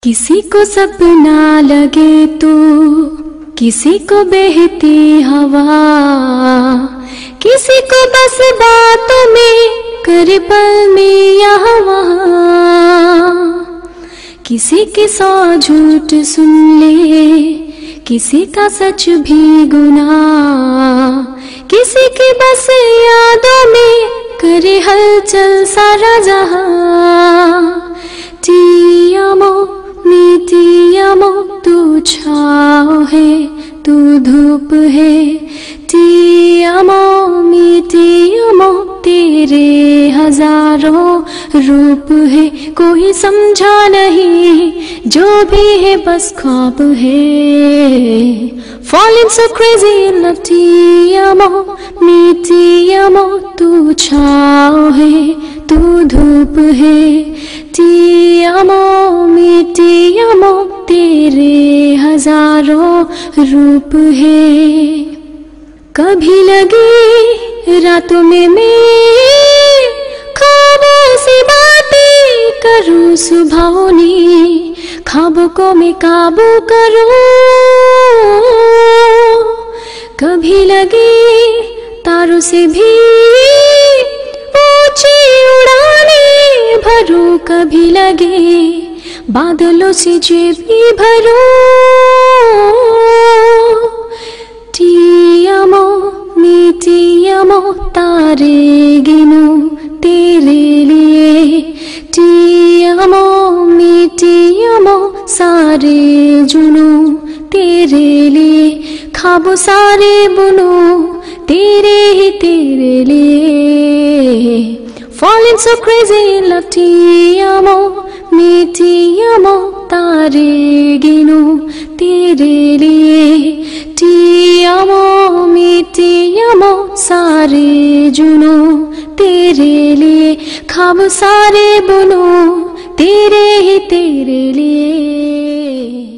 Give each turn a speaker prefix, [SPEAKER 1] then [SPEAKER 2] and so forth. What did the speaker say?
[SPEAKER 1] किसी को सपना लगे तू, किसी को बहती हवा, किसी को बस बातों में करे पल में यहाँ वहाँ। किसी के 100 झूठ सुन ले, किसी का सच भी गुनाह, किसी की बस यादों में करे हलचल सारा जहां। टी अमो मीठी अमो, तू छाँव है तू धूप है। टी अमो मीठी अमो, तेरे हजारों रूप है। कोई समझा नहीं, जो भी है बस ख्वाब है। Falling so crazy in love, टी अमो मीठी अमो, तू छाँव है तू धूप है। टी अमो मीठी अमो, तेरे हजारों रूप है। कभी लगी रातों में मैं ख्वाबों से बातें करूं सुभावनी, ख्वाबों को मैं काबू करूं। कभी लगी तारों से भी ऊंची उड़ाने भरूं, कभी लगे बादलों से जेबी भरूं। टी अमो मीठी अमो, तारे गिनूं तेरे लिए। टी अमो मीठी अमो, सारे जुनूं तेरे लिए। ख्वाब सारे बुनूं तेरे ही तेरे लिए। Falling so crazy in love, टी अमो मीठी अमो, तारे गिनूं तेरे लिए। टी अमो मीठी अमो, सारे जुनूं तेरे लिए। ख्वाब सारे बुनूं तेरे ही तेरे लिए।